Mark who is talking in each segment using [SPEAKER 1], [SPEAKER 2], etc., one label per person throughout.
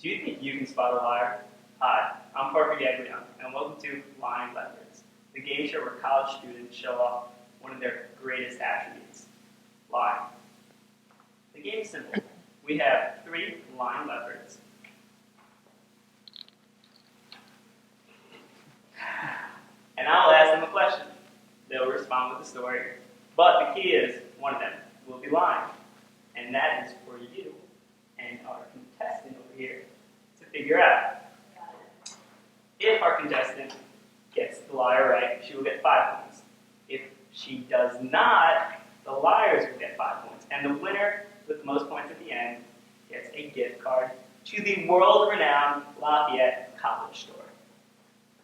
[SPEAKER 1] Do you think you can spot a liar? Hi, I'm Parker Gaglione, and welcome to Lying Leopards, the game show where college students show off one of their greatest attributes, lying. The game is simple. We have 3 lying leopards. And I'll ask them a question. They'll respond with a story. But the key is, one of them will be lying. And that is for you and our contestant over here to figure out. If our contestant gets the liar right, she will get 5 points. If she does not, the liars will get 5 points. And the winner with the most points at the end gets a gift card to the world-renowned Lafayette college store.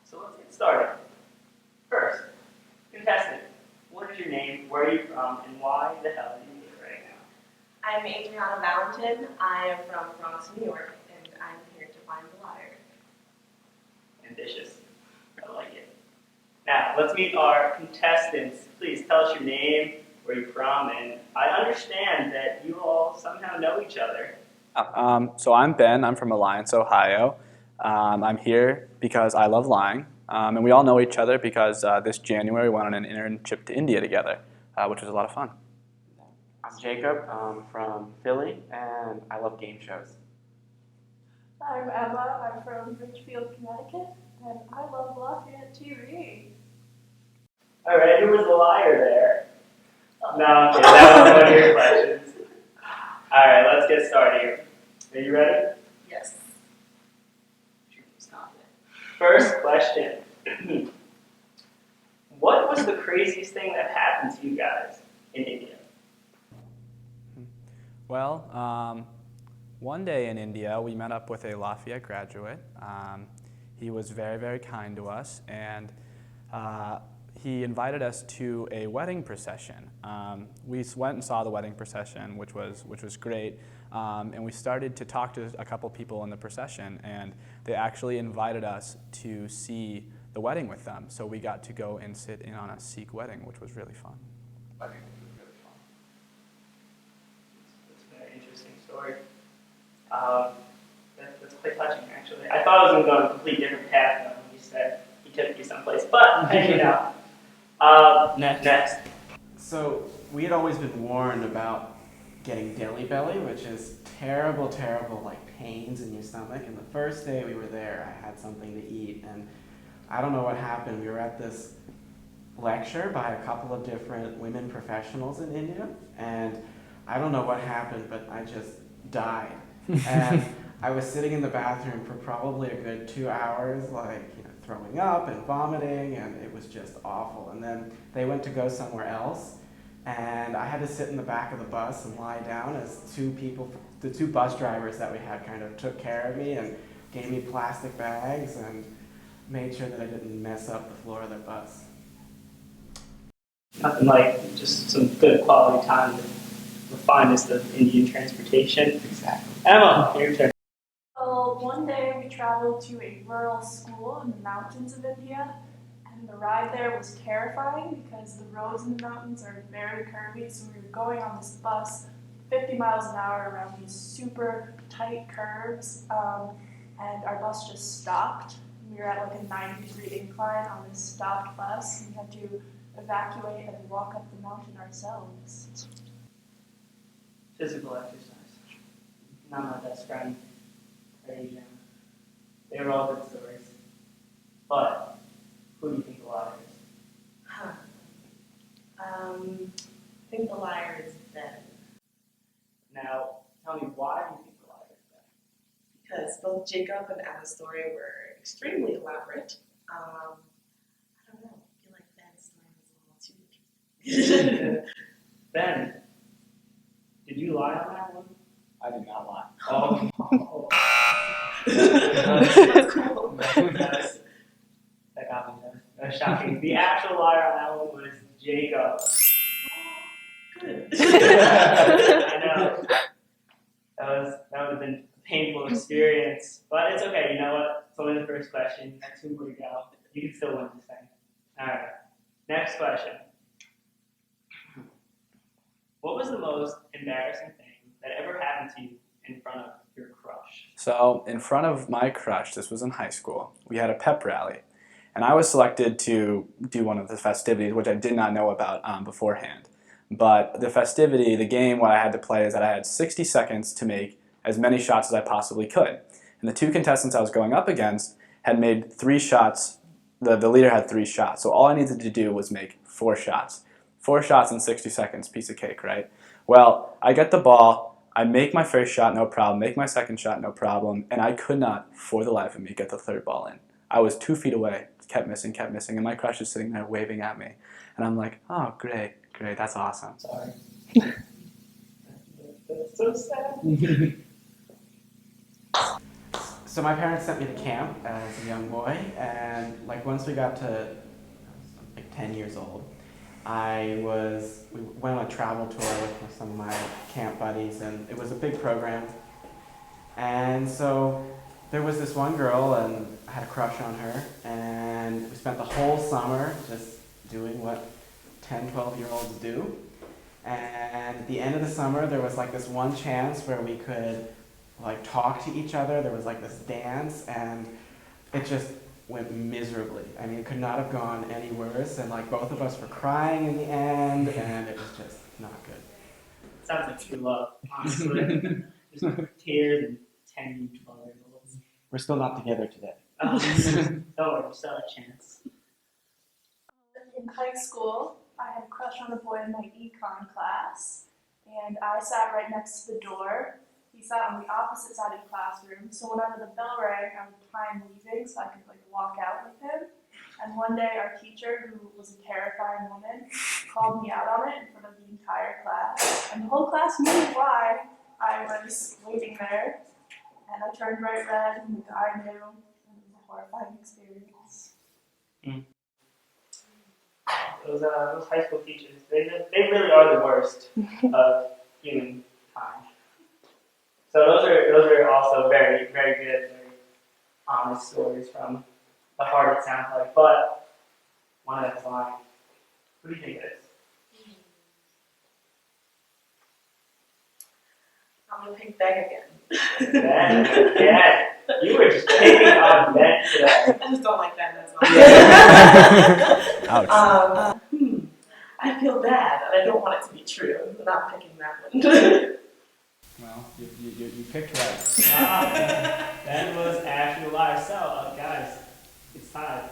[SPEAKER 1] So let's get started. First, contestant, what is your name, where are you from, and why the hell are you here right now?
[SPEAKER 2] I'm Adriana Valentin. I am from Bronx, New York, and I'm here to find the liar.
[SPEAKER 1] Ambitious. I like it. Now, let's meet our contestants. Please tell us your name, where you're from, and I understand that you all somehow know each other.
[SPEAKER 3] So I'm Ben. I'm from Alliance, Ohio. I'm here because I love lying. And we all know each other because this January we went on an internship to India together, which was a lot of fun.
[SPEAKER 4] I'm Jacob. I'm from Philly, and I love game shows.
[SPEAKER 5] I'm Emma. I'm from Richfield, Connecticut, and I love Lafayette TV.
[SPEAKER 1] All right, who was the liar there? No, I'm kidding. That was one of your questions. All right, let's get started here. Are you ready?
[SPEAKER 2] Yes.
[SPEAKER 1] First question. What was the craziest thing that happened to you guys in India?
[SPEAKER 3] Well, one day in India we met up with a Lafayette graduate. He was very, very kind to us, and he invited us to a wedding procession. We went and saw the wedding procession, which was great, and we started to talk to a couple people in the procession, and they actually invited us to see the wedding with them. So we got to go and sit in on a Sikh wedding, which was really fun.
[SPEAKER 1] That's a very interesting story. That's quite touching, actually. I thought I was going to go on a completely different path though, when you said he took you someplace, but you know. Next.
[SPEAKER 4] So we had always been warned about getting dilly belly, which is terrible, like pains in your stomach. And the first day we were there, I had something to eat, and I don't know what happened. We were at this lecture by a couple of different women professionals in India, and I don't know what happened, but I just died. And I was sitting in the bathroom for probably a good 2 hours, like, throwing up and vomiting, and it was just awful. And then they went to go somewhere else, and I had to sit in the back of the bus and lie down as the 2 bus drivers that we had kind of took care of me and gave me plastic bags and made sure that I didn't mess up the floor of their bus.
[SPEAKER 1] Nothing like just some good quality time with the finest of Indian transportation.
[SPEAKER 4] Exactly.
[SPEAKER 1] Emma, your turn.
[SPEAKER 5] Well, one day we traveled to a rural school in the mountains of India, and the ride there was terrifying because the roads in the mountains are very curvy, so we were going on this bus 50 miles an hour around these super tight curves, and our bus just stopped. We were at like a 90-degree incline on this stopped bus, and we had to evacuate and walk up the mountain ourselves.
[SPEAKER 1] Physical exercise. Not my best friend. They were all good stories. But who do you think the liar is?
[SPEAKER 2] I think the liar is Ben.
[SPEAKER 1] Now, tell me, why do you think the liar is Ben?
[SPEAKER 2] Because both Jacob and Emma's story were extremely elaborate. I don't know. I feel like Ben's story was a little too interesting.
[SPEAKER 1] Ben, did you lie on that one?
[SPEAKER 3] I did not lie.
[SPEAKER 1] Oh.
[SPEAKER 2] That's cool.
[SPEAKER 1] That got me there. That's shocking. The actual liar on that one was Jacob.
[SPEAKER 2] Good.
[SPEAKER 1] I know. That would have been a painful experience. But it's okay, you know what? It's only the first question. That's 2 more to go. You can still win this thing. Alright. Next question. What was the most embarrassing thing that ever happened to you in front of your your crush?
[SPEAKER 3] So in front of my crush, this was in high school, we had a pep rally. And I was selected to do one of the festivities, which I did not know about beforehand. But the festivity, the game, what I had to play is that I had 60 seconds to make as many shots as I possibly could. And the two contestants I was going up against had made 3 shots. The leader had 3 shots. So all I needed to do was make 4 shots. 4 shots in 60 seconds, piece of cake, right? Well, I get the ball, I make my first shot, no problem, make my second shot, no problem, and I could not, for the life of me, get the third ball in. I was 2 feet away, kept missing, and my crush is sitting there waving at me. And I'm like, oh, great, that's awesome.
[SPEAKER 1] Sorry. That's so sad.
[SPEAKER 4] So my parents sent me to camp as a young boy, and like once we got to like 10 years old, we went on a travel tour with some of my camp buddies, and it was a big program. And so there was this one girl, and I had a crush on her, and we spent the whole summer just doing what 10, 12-year-olds do. And at the end of the summer, there was like this one chance where we could like talk to each other. There was like this dance, and it just went miserably. I mean, it could not have gone any worse, and like both of us were crying in the end, and it was just not good.
[SPEAKER 1] Sounds like true love, honestly. Just tears and 10, 12-year-olds.
[SPEAKER 4] We're still not together today.
[SPEAKER 1] Don't worry, you still have a chance.
[SPEAKER 5] In high school, I had a crush on a boy in my econ class, and I sat right next to the door. He sat on the opposite side of the classroom, so whenever the bell rang, I would time leaving so I could like walk out with him. And one day, our teacher, who was a terrifying woman, called me out on it in front of the entire class, and the whole class knew why I was waiting there. And I turned bright red, and the guy knew, and it was a horrifying experience.
[SPEAKER 1] Those high school teachers, they really are the worst of humankind. So those are also very, very good, very honest stories from the heart, it sounds like. But one of that's lying. Who do you think it is?
[SPEAKER 2] I'm gonna pick Ben again.
[SPEAKER 1] Ben? Yeah. You were just picking on Ben today.
[SPEAKER 2] I just don't like Ben, that's all.
[SPEAKER 3] Ouch.
[SPEAKER 2] I feel bad, and I don't want it to be true. I'm not picking that one.
[SPEAKER 3] Well, you picked right.
[SPEAKER 1] Ben was actually alive. So, guys, it's time.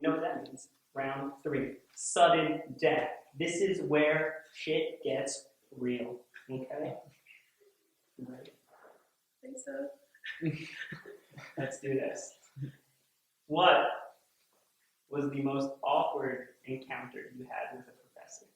[SPEAKER 1] You know what that means? Round 3. Sudden death. This is where shit gets real. Okay? Ready?
[SPEAKER 2] I think so.
[SPEAKER 1] Let's do this. What was the most awkward encounter you had with a professor?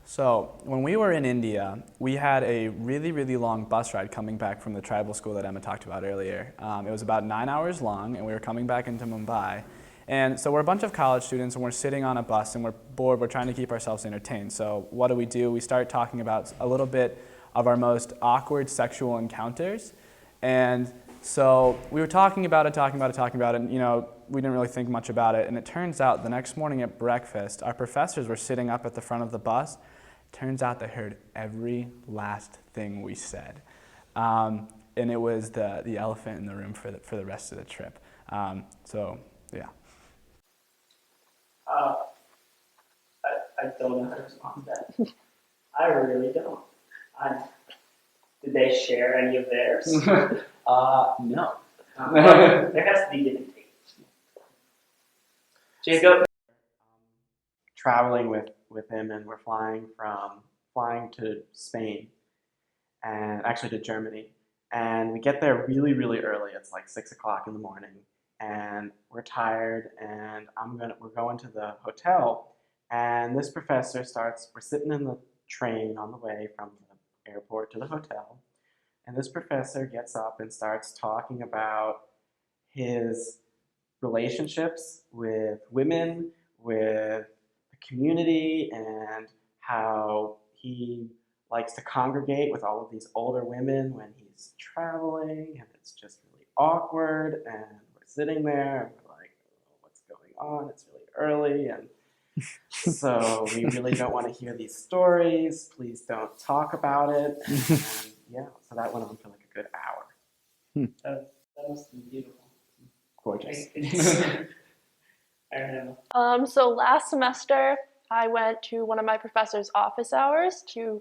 [SPEAKER 3] So when we were in India, we had a really, really long bus ride coming back from the tribal school that Emma talked about earlier. It was about 9 hours long, and we were coming back into Mumbai. And so we're a bunch of college students, and we're sitting on a bus, and we're bored. We're trying to keep ourselves entertained. So what do? We start talking about a little bit of our most awkward sexual encounters. And so we were talking about it, and you know, we didn't really think much about it. And it turns out the next morning at breakfast, our professors were sitting up at the front of the bus. Turns out they heard every last thing we said. And it was the elephant in the room for the rest of the trip. So, yeah.
[SPEAKER 1] I don't know how to respond to that. I really don't. Did they share any of theirs?
[SPEAKER 3] No.
[SPEAKER 1] There has to be give and take. Jacob?
[SPEAKER 4] Traveling with him, and we're flying to Spain, and actually to Germany. And we get there really, really early. It's like 6 o'clock in the morning, and we're tired, and we're going to the hotel, and this professor we're sitting in the train on the way from the airport to the hotel, and this professor gets up and starts talking about his relationships with women, with the community, and how he likes to congregate with all of these older women when he's traveling, and it's just really awkward, and we're sitting there, and we're like, oh, what's going on? It's really early, and so we really don't want to hear these stories. Please don't talk about it. And yeah, so that went on for like a good hour.
[SPEAKER 1] That must have been beautiful.
[SPEAKER 4] Gorgeous.
[SPEAKER 1] I remember.
[SPEAKER 5] So last semester, I went to one of my professor's office hours to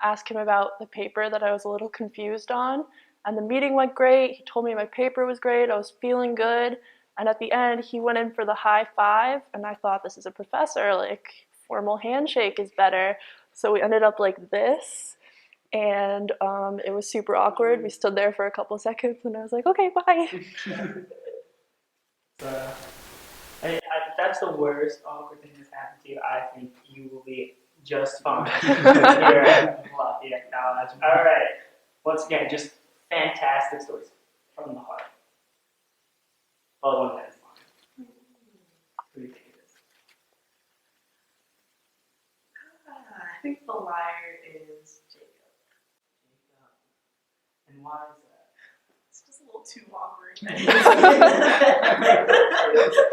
[SPEAKER 5] ask him about the paper that I was a little confused on. And the meeting went great. He told me my paper was great. I was feeling good. And at the end, he went in for the high five. And I thought, this is a professor. Like, formal handshake is better. So we ended up like this. And it was super awkward. We stood there for a couple seconds. And I was like, okay, bye.
[SPEAKER 1] So, if that's the worst awkward thing that's happened to you, I think you will be just fine here at Lafayette College. All right. Once again, just fantastic stories from the heart. Oh, one that is fine. Who do you think it is?
[SPEAKER 2] I think the liar is Jacob.
[SPEAKER 1] And why is that?
[SPEAKER 2] It's just a little too awkward.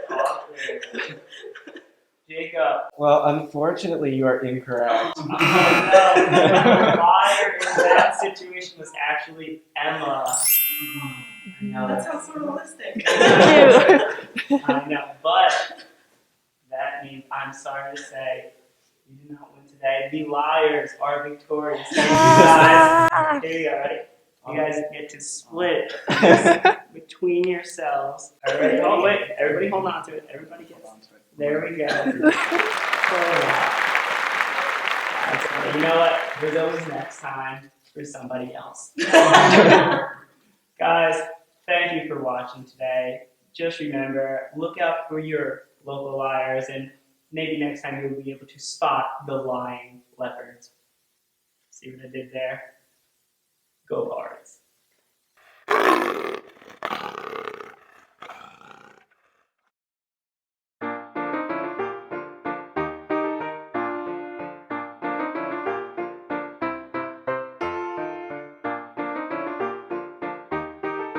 [SPEAKER 1] Awkward. Jacob.
[SPEAKER 4] Well, unfortunately, you are incorrect.
[SPEAKER 1] Oh no. The liar in that situation was actually Emma. I know.
[SPEAKER 2] That sounds so realistic.
[SPEAKER 1] I know, but that means I'm sorry to say you did not win today. The liars are victorious. Thank you guys. Here you go, ready? You guys get to split this between yourselves. All right. Oh wait, everybody hold on to it. Everybody gets. There we go. You know what? There's always next time for somebody else. Guys, thank you for watching today. Just remember, look out for your local liars, and maybe next time you'll be able to spot the lying leopards. See what I did there? Go Cards.